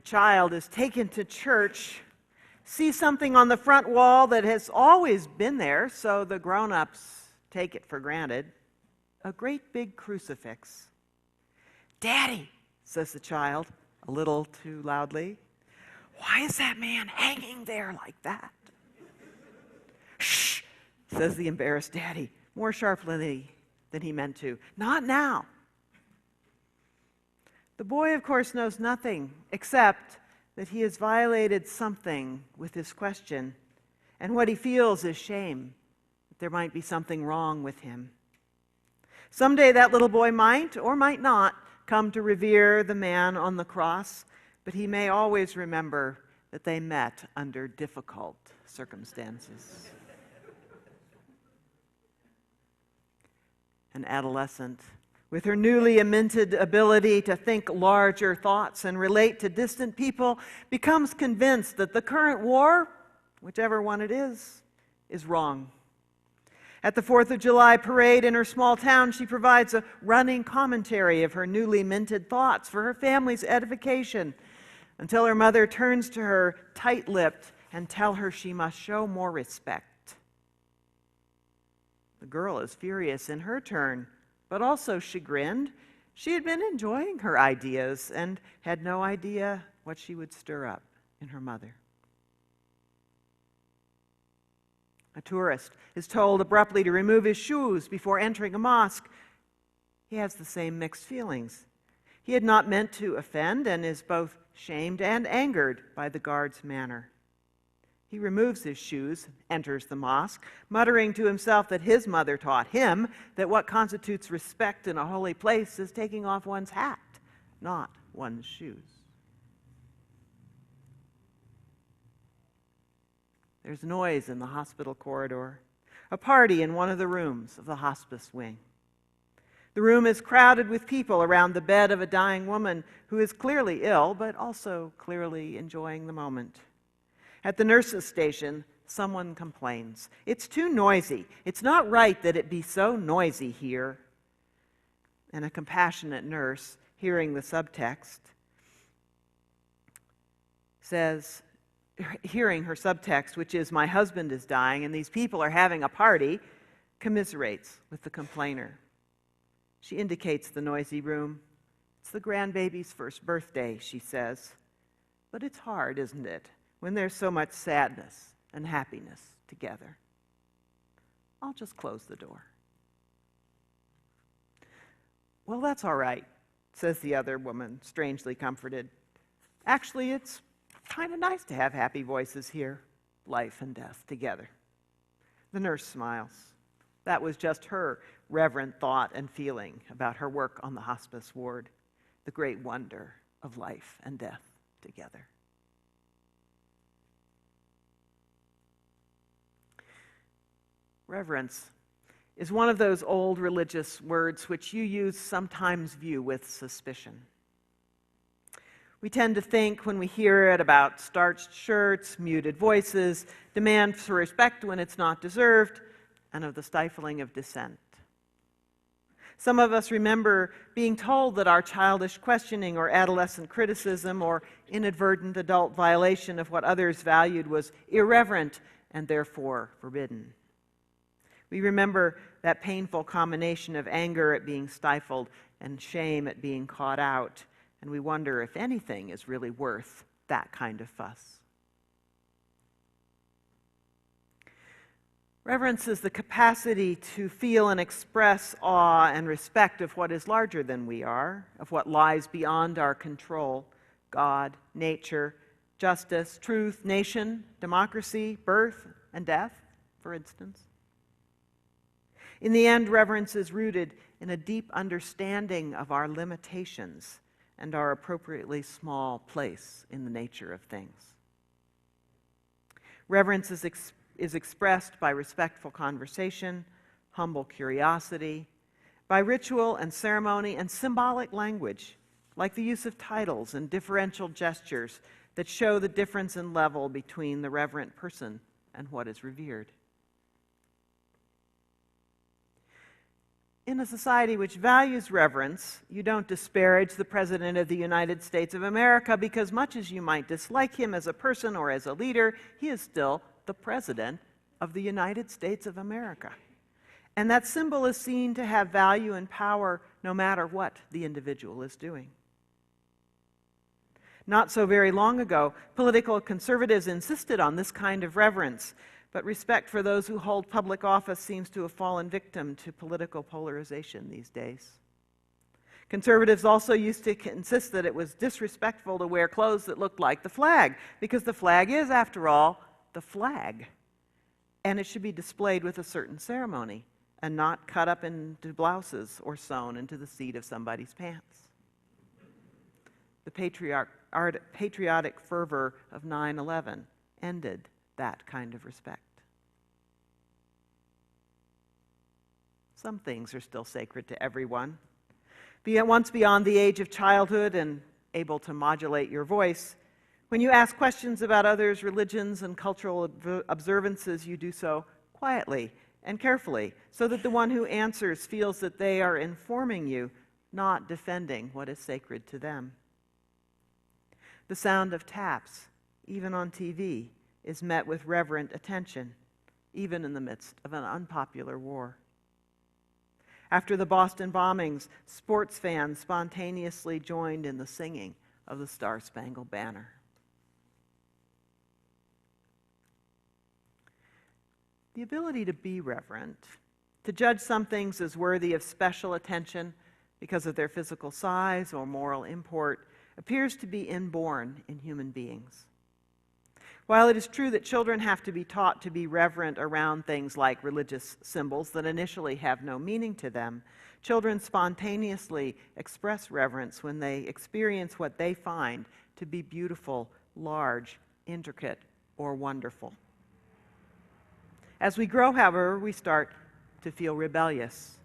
child is taken to church, sees something on the front wall that has always been there, so the grown-ups take it for granted, a great big crucifix. "Daddy," says the child, a little too loudly, "why is that man hanging there like that?" "Shh," says the embarrassed daddy, more sharply than he meant to. "Not now." The boy, of course, knows nothing except that he has violated something with his question, and what he feels is shame, that there might be something wrong with him. Someday that little boy might, or might not, come to revere the man on the cross, but he may always remember that they met under difficult circumstances. An adolescent, with her newly minted ability to think larger thoughts and relate to distant people, becomes convinced that the current war, whichever one it is wrong. At the 4th of July parade in her small town, she provides a running commentary of her newly minted thoughts for her family's edification, until her mother turns to her tight-lipped and tells her she must show more respect. The girl is furious in her turn, but also chagrined. She had been enjoying her ideas and had no idea what she would stir up in her mother. A tourist is told abruptly to remove his shoes before entering a mosque. He has the same mixed feelings. He had not meant to offend and is both shamed and angered by the guard's manner. He removes his shoes, enters the mosque, muttering to himself that his mother taught him that what constitutes respect in a holy place is taking off one's hat, not one's shoes. There's noise in the hospital corridor, a party in one of the rooms of the hospice wing. The room is crowded with people around the bed of a dying woman who is clearly ill, but also clearly enjoying the moment. At the nurse's station, someone complains. "It's too noisy. It's not right that it be so noisy here." And a compassionate nurse, hearing the subtext, says, hearing her subtext, which is, "My husband is dying and these people are having a party," commiserates with the complainer. She indicates the noisy room. "It's the grandbaby's first birthday," she says. "But it's hard, isn't it, when there's so much sadness and happiness together? I'll just close the door." "Well, that's all right," says the other woman, strangely comforted. "Actually, it's kind of nice to have happy voices here, life and death together." The nurse smiles. That was just her reverent thought and feeling about her work on the hospice ward, the great wonder of life and death together. Reverence is one of those old religious words which you use sometimes view with suspicion. We tend to think when we hear it about starched shirts, muted voices, demand for respect when it's not deserved, and of the stifling of dissent. Some of us remember being told that our childish questioning or adolescent criticism or inadvertent adult violation of what others valued was irreverent and therefore forbidden. We remember that painful combination of anger at being stifled and shame at being caught out, and we wonder if anything is really worth that kind of fuss. Reverence is the capacity to feel and express awe and respect of what is larger than we are, of what lies beyond our control: God, nature, justice, truth, nation, democracy, birth, and death, for instance. In the end, reverence is rooted in a deep understanding of our limitations and our appropriately small place in the nature of things. Reverence is expressed by respectful conversation, humble curiosity, by ritual and ceremony and symbolic language, like the use of titles and differential gestures that show the difference in level between the reverent person and what is revered. In a society which values reverence, you don't disparage the President of the United States of America because much as you might dislike him as a person or as a leader, he is still the President of the United States of America. And that symbol is seen to have value and power no matter what the individual is doing. Not so very long ago, political conservatives insisted on this kind of reverence, but respect for those who hold public office seems to have fallen victim to political polarization these days. Conservatives also used to insist that it was disrespectful to wear clothes that looked like the flag, because the flag is, after all, the flag. And it should be displayed with a certain ceremony and not cut up into blouses or sewn into the seat of somebody's pants. The patriotic fervor of 9/11 ended that kind of respect. Some things are still sacred to everyone. Once beyond the age of childhood and able to modulate your voice, when you ask questions about others' religions and cultural observances, you do so quietly and carefully, so that the one who answers feels that they are informing you, not defending what is sacred to them. The sound of taps, even on TV, is met with reverent attention, even in the midst of an unpopular war. After the Boston bombings, sports fans spontaneously joined in the singing of the Star-Spangled Banner. The ability to be reverent, to judge some things as worthy of special attention because of their physical size or moral import, appears to be inborn in human beings. While it is true that children have to be taught to be reverent around things like religious symbols that initially have no meaning to them, children spontaneously express reverence when they experience what they find to be beautiful, large, intricate, or wonderful. As we grow, however, we start to feel rebellious.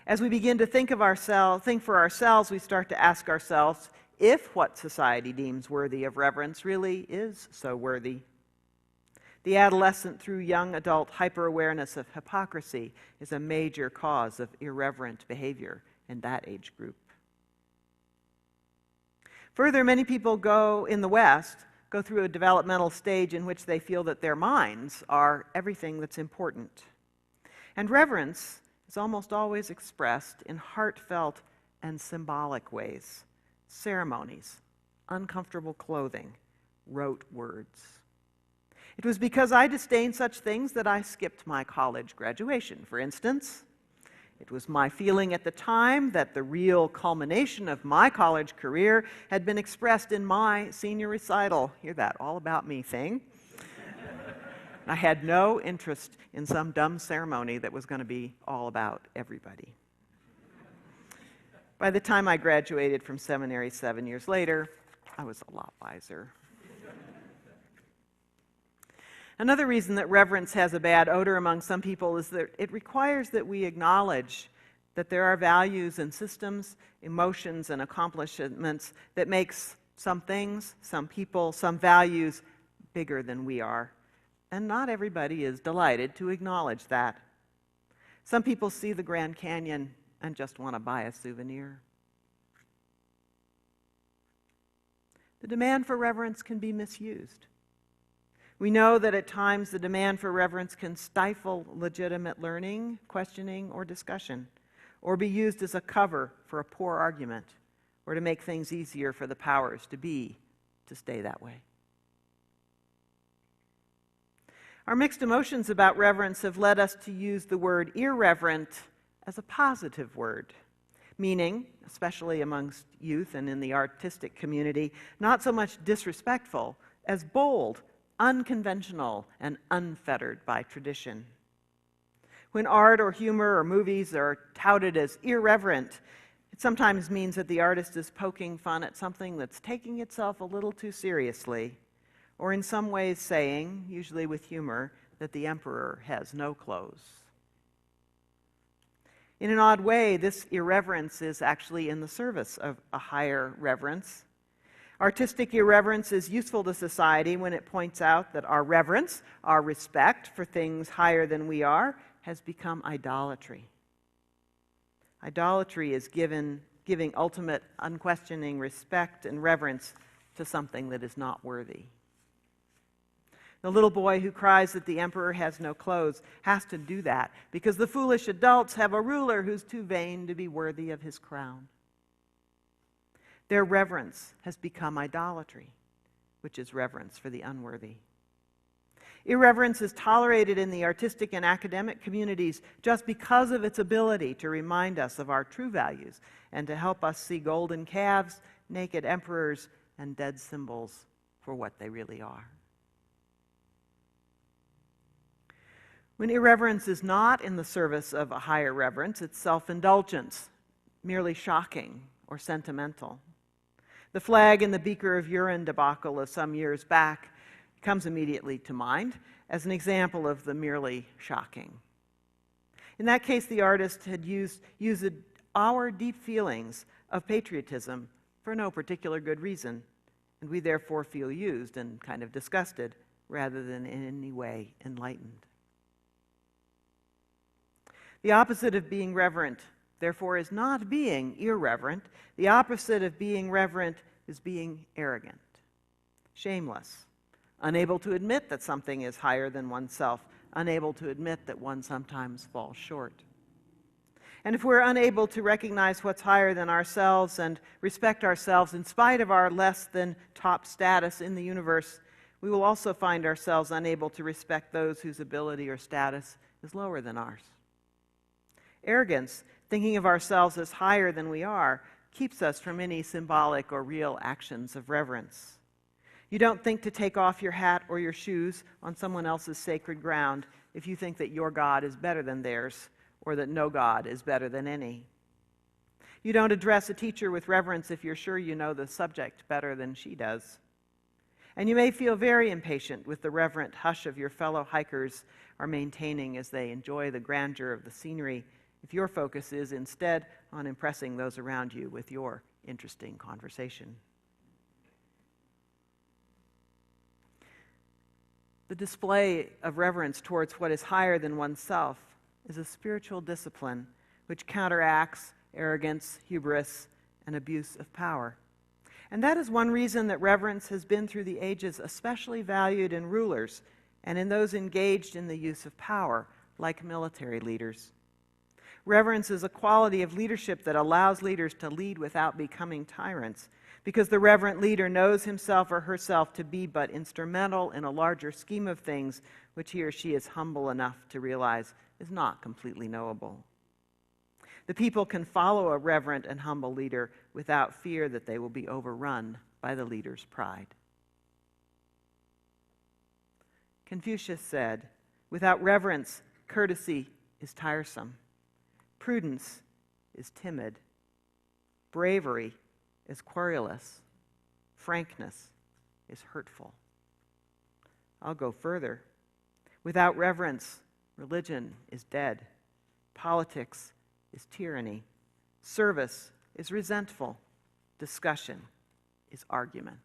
As we begin to think for ourselves, we start to ask ourselves if what society deems worthy of reverence really is so worthy. The adolescent through young adult hyper-awareness of hypocrisy is a major cause of irreverent behavior in that age group. Further, many people in the West go through a developmental stage in which they feel that their minds are everything that's important. And reverence is almost always expressed in heartfelt and symbolic ways. Ceremonies, uncomfortable clothing, rote words. It was because I disdained such things that I skipped my college graduation, for instance. It was my feeling at the time that the real culmination of my college career had been expressed in my senior recital. Hear that, all about me thing. I had no interest in some dumb ceremony that was going to be all about everybody. By the time I graduated from seminary 7 years later, I was a lot wiser. Another reason that reverence has a bad odor among some people is that it requires that we acknowledge that there are values and systems, emotions and accomplishments that makes some things, some people, some values bigger than we are. And not everybody is delighted to acknowledge that. Some people see the Grand Canyon and just want to buy a souvenir. The demand for reverence can be misused. We know that at times the demand for reverence can stifle legitimate learning, questioning, or discussion, or be used as a cover for a poor argument, or to make things easier for the powers to stay that way. Our mixed emotions about reverence have led us to use the word irreverent as a positive word, meaning, especially amongst youth and in the artistic community, not so much disrespectful as bold, unconventional, and unfettered by tradition. When art or humor or movies are touted as irreverent, it sometimes means that the artist is poking fun at something that's taking itself a little too seriously, or in some ways saying, usually with humor, that the emperor has no clothes. In an odd way, this irreverence is actually in the service of a higher reverence. Artistic irreverence is useful to society when it points out that our reverence, our respect for things higher than we are, has become idolatry. Idolatry is giving ultimate, unquestioning respect and reverence to something that is not worthy. The little boy who cries that the emperor has no clothes has to do that because the foolish adults have a ruler who's too vain to be worthy of his crown. Their reverence has become idolatry, which is reverence for the unworthy. Irreverence is tolerated in the artistic and academic communities just because of its ability to remind us of our true values and to help us see golden calves, naked emperors, and dead symbols for what they really are. When irreverence is not in the service of a higher reverence, it's self-indulgence, merely shocking or sentimental. The flag in the beaker of urine debacle of some years back comes immediately to mind as an example of the merely shocking. In that case, the artist had used our deep feelings of patriotism for no particular good reason, and we therefore feel used and kind of disgusted rather than in any way enlightened. The opposite of being reverent, therefore, is not being irreverent. The opposite of being reverent is being arrogant, shameless, unable to admit that something is higher than oneself, unable to admit that one sometimes falls short. And if we're unable to recognize what's higher than ourselves and respect ourselves in spite of our less than top status in the universe, we will also find ourselves unable to respect those whose ability or status is lower than ours. Arrogance, thinking of ourselves as higher than we are, keeps us from any symbolic or real actions of reverence. You don't think to take off your hat or your shoes on someone else's sacred ground if you think that your God is better than theirs or that no God is better than any. You don't address a teacher with reverence if you're sure you know the subject better than she does. And you may feel very impatient with the reverent hush of your fellow hikers are maintaining as they enjoy the grandeur of the scenery if your focus is instead on impressing those around you with your interesting conversation. The display of reverence towards what is higher than oneself is a spiritual discipline which counteracts arrogance, hubris, and abuse of power. And that is one reason that reverence has been through the ages especially valued in rulers and in those engaged in the use of power, like military leaders. Reverence is a quality of leadership that allows leaders to lead without becoming tyrants, because the reverent leader knows himself or herself to be but instrumental in a larger scheme of things, which he or she is humble enough to realize is not completely knowable. The people can follow a reverent and humble leader without fear that they will be overrun by the leader's pride. Confucius said, "Without reverence, courtesy is tiresome. Prudence is timid. Bravery is querulous. Frankness is hurtful." I'll go further. Without reverence, religion is dead. Politics is tyranny. Service is resentful. Discussion is argument.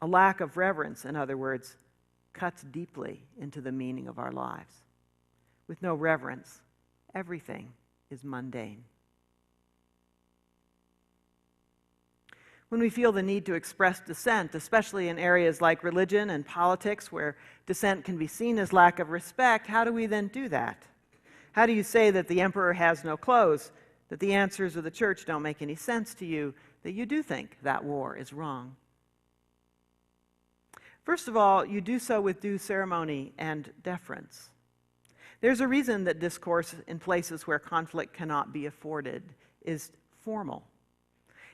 A lack of reverence, in other words, cuts deeply into the meaning of our lives. With no reverence, everything is mundane. When we feel the need to express dissent, especially in areas like religion and politics where dissent can be seen as lack of respect, how do we then do that? How do you say that the emperor has no clothes, that the answers of the church don't make any sense to you, that you do think that war is wrong? First of all, you do so with due ceremony and deference. There's a reason that discourse in places where conflict cannot be afforded is formal.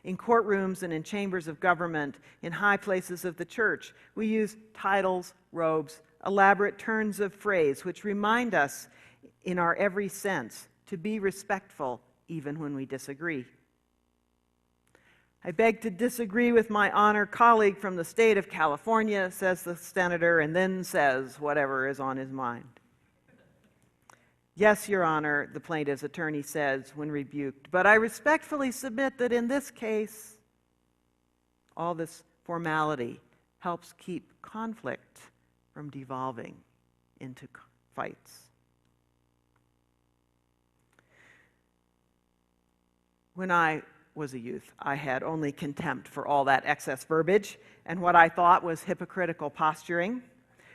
In courtrooms and in chambers of government, in high places of the church, we use titles, robes, elaborate turns of phrase, which remind us in our every sense to be respectful even when we disagree. "I beg to disagree with my honored colleague from the state of California," says the senator, and then says whatever is on his mind. "Yes, Your Honor," the plaintiff's attorney says when rebuked, "but I respectfully submit that in this case," all this formality helps keep conflict from devolving into fights. When I was a youth, I had only contempt for all that excess verbiage and what I thought was hypocritical posturing.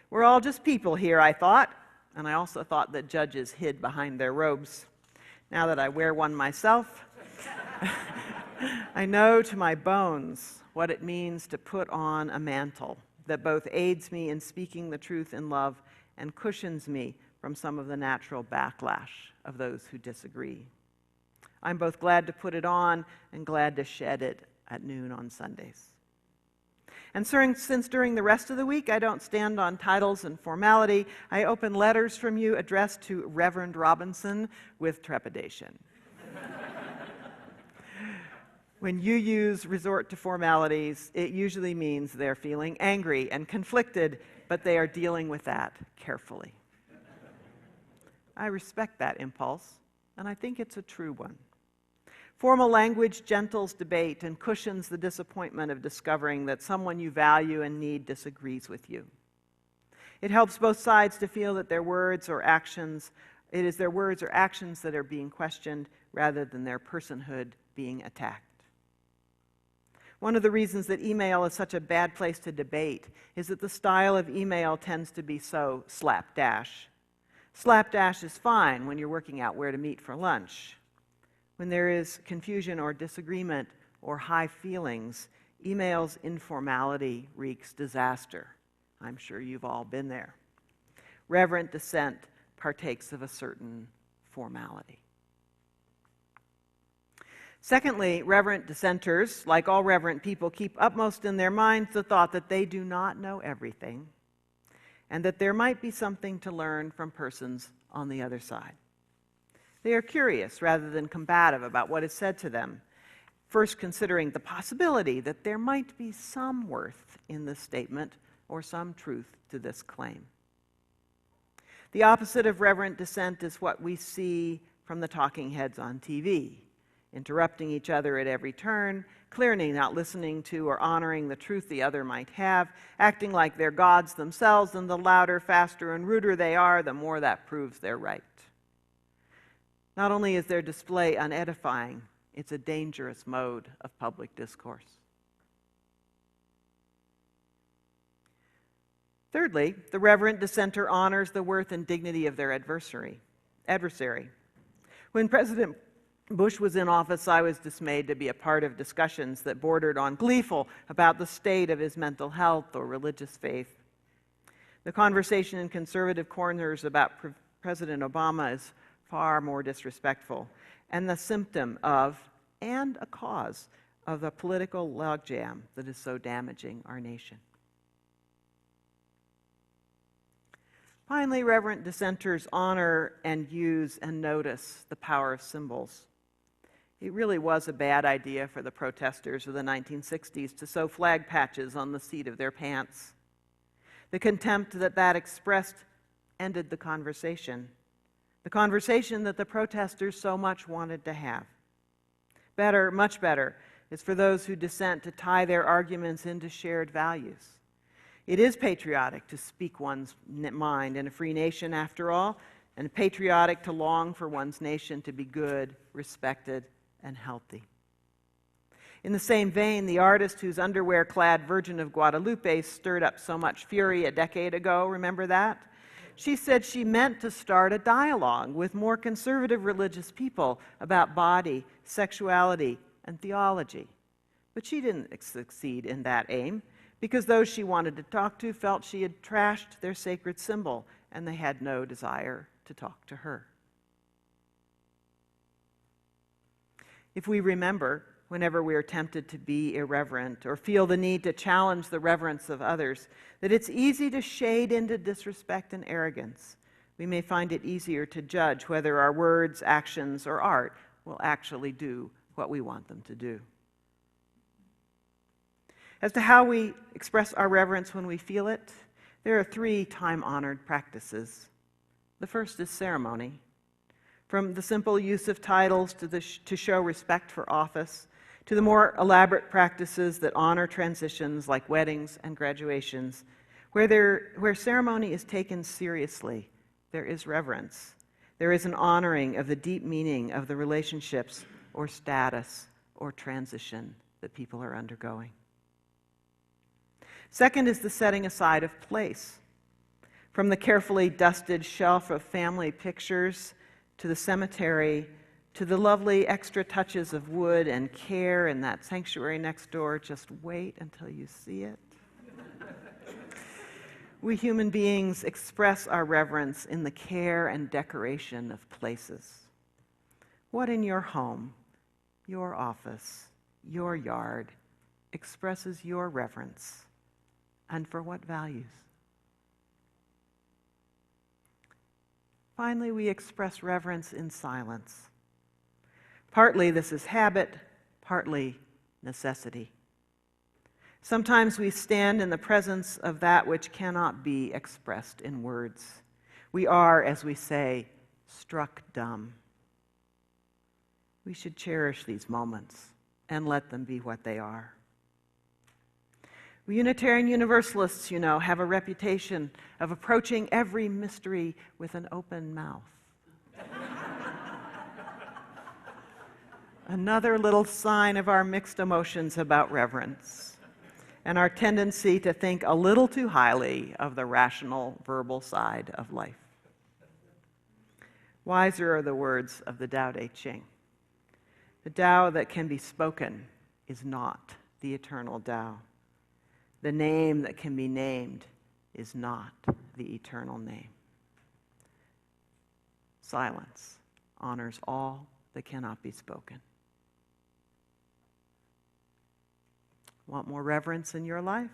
We're all just people here, I thought, and I also thought that judges hid behind their robes. Now that I wear one myself, I know to my bones what it means to put on a mantle that both aids me in speaking the truth in love and cushions me from some of the natural backlash of those who disagree. I'm both glad to put it on and glad to shed it at noon on Sundays. And since during the rest of the week I don't stand on titles and formality, I open letters from you addressed to Reverend Robinson with trepidation. When you resort to formalities, it usually means they're feeling angry and conflicted, but they are dealing with that carefully. I respect that impulse, and I think it's a true one. Formal language gentles debate and cushions the disappointment of discovering that someone you value and need disagrees with you. It helps both sides to feel that it is their words or actions that are being questioned rather than their personhood being attacked. One of the reasons that email is such a bad place to debate is that the style of email tends to be so slapdash. Slapdash is fine when you're working out where to meet for lunch. When there is confusion or disagreement or high feelings, email's informality wreaks disaster. I'm sure you've all been there. Reverent Dissent partakes of a certain formality. Secondly, reverent dissenters, like all reverent people, keep upmost in their minds the thought that they do not know everything and that there might be something to learn from persons on the other side. They are curious rather than combative about what is said to them, first considering the possibility that there might be some worth in this statement or some truth to this claim. The opposite of reverent dissent is what we see from the talking heads on TV, interrupting each other at every turn, clearly not listening to or honoring the truth the other might have, acting like they're gods themselves, and the louder, faster, and ruder they are, the more that proves they're right. Not only is their display unedifying, it's a dangerous mode of public discourse. Thirdly, the reverent dissenter honors the worth and dignity of their adversary. When President Bush was in office, I was dismayed to be a part of discussions that bordered on gleeful about the state of his mental health or religious faith. The conversation in conservative corners about President Obama is far more disrespectful and the symptom of, and a cause of, the political logjam that is so damaging our nation. Finally, reverent dissenters honor and use and notice the power of symbols. It really was a bad idea for the protesters of the 1960s to sew flag patches on the seat of their pants. The contempt that expressed ended the conversation that the protesters so much wanted to have. Better, much better, is for those who dissent to tie their arguments into shared values. It is patriotic to speak one's mind in a free nation, after all, and patriotic to long for one's nation to be good, respected, and healthy. In the same vein, the artist whose underwear-clad Virgin of Guadalupe stirred up so much fury a decade ago, remember that? She said she meant to start a dialogue with more conservative religious people about body, sexuality, and theology. But she didn't succeed in that aim, because those she wanted to talk to felt she had trashed their sacred symbol, and they had no desire to talk to her. If we remember, whenever we are tempted to be irreverent or feel the need to challenge the reverence of others, that it's easy to shade into disrespect and arrogance, we may find it easier to judge whether our words, actions, or art will actually do what we want them to do. As to how we express our reverence when we feel it, there are 3 time-honored practices. The first is ceremony. From the simple use of titles to show respect for office, to the more elaborate practices that honor transitions like weddings and graduations, where ceremony is taken seriously, there is reverence. There is an honoring of the deep meaning of the relationships or status or transition that people are undergoing. Second is the setting aside of place. From the carefully dusted shelf of family pictures to the cemetery to the lovely extra touches of wood and care in that sanctuary next door, just wait until you see it. We human beings express our reverence in the care and decoration of places. What in your home, your office, your yard expresses your reverence, and for what values? Finally, we express reverence in silence. Partly this is habit, partly necessity. Sometimes we stand in the presence of that which cannot be expressed in words. We are, as we say, struck dumb. We should cherish these moments and let them be what they are. We Unitarian Universalists, have a reputation of approaching every mystery with an open mouth. Another little sign of our mixed emotions about reverence and our tendency to think a little too highly of the rational, verbal side of life. Wiser are the words of the Tao Te Ching. The Tao that can be spoken is not the eternal Tao. The name that can be named is not the eternal name. Silence honors all that cannot be spoken. Want more reverence in your life?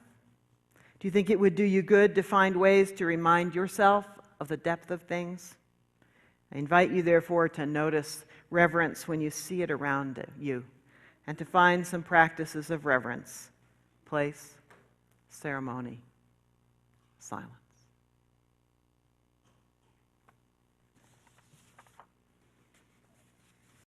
Do you think it would do you good to find ways to remind yourself of the depth of things? I invite you, therefore, to notice reverence when you see it around you, and to find some practices of reverence: place, ceremony, silence.